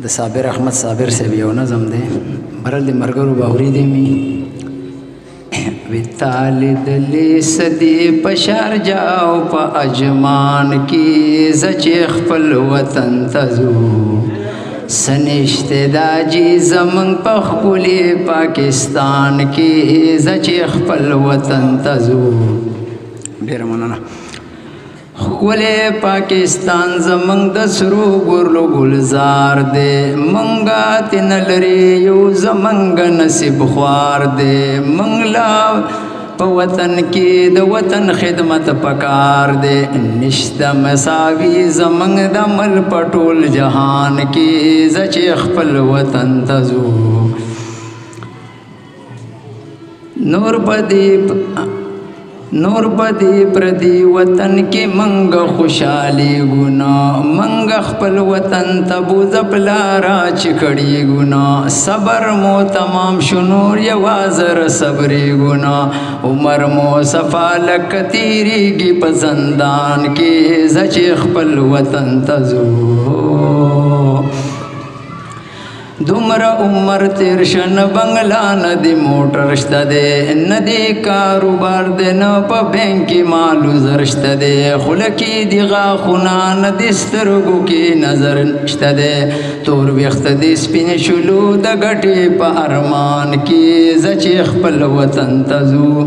د صابر احمد صابر سے یو نظم دی برل د مرګرو باوري دی می وتال دلی سدی پشار جاو په اجمان کی زچ خپل وطن تزو سنشته داجی زمن په خپل پاکستان کی زچ خپل وطن تزو ډیر مننه خولے پاکستان زمنگ د سرو گرلو گلزار دے منگا تن لری یو زمنگ نصیب خوار دے منگلا پا وطن کی د وطن خدمت پکار دے نشتا مساوی زمنگ د مل پټول جہان کی زچ خپل وطن تزو نور بدی پردی وطن کی منگ خوشحالی گنا منگ خپل وطن تبو زپلارا چکڑی گنا صبر مو تمام شنور یوازر صبری گنا عمر مو صفالک تیری گی پزندان کی زچ خپل وطن تزو دومر عمر تیرشن بنگلا ندی موٹر شتا دے ندی کاروبار دے نا پا بینکی مالو زرشت دے خلکی دی غاخونا ندی سترگو کی نظر شتا دے تور ویخت دی سپین شلو دا گٹی پا ارمان کی زچ خپل وطن تزو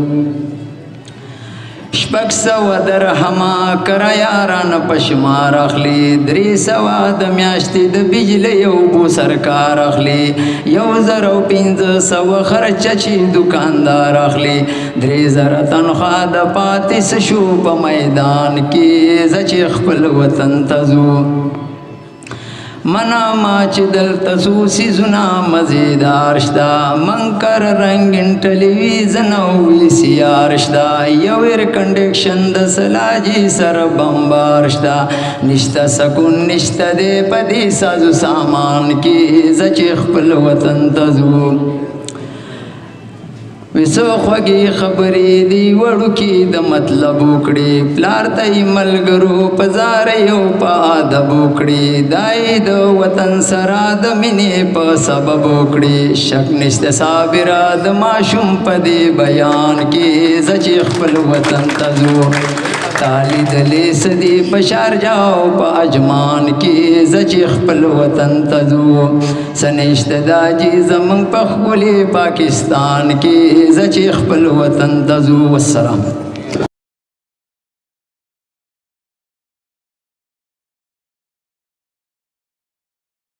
شپک سوا درهما کرایاران پشمار اخلی دری سوا د میاشتې د بجلی یو بو سرکار اخلی یو زر او پنځه سوه خرچه چې دکاندار اخلی درې زره تنخوا د پاتې څه شو په میدان کې زه چې خپل وطن ته ځو منا ما چې دلته څو سیزونه مزیدار شته منکر رنګین ټلویزیون او وی سی آر شته یو ایر کنډیکشن د سلاجي سره بمبار شته نشته سکون نشته دی په دې سازو سامان کې زه چې خپل وطن ته ځو وسو خوږی خبرې دی وړو کې د مطلب وکړي پلار ته ملګرو پزار یو په ادب وکړي دای د وطن سره د مینې په سبب وکړي شک نشته صابر د ماشوم په دې بیان کې زچ خپل وطن تزو تالی دلی سدی پشار جاو پا اجمان کی زچ خپل وطن تزو سنشت داجی زمن پخولی پاکستان کی زچ خپل وطن تزو والسلام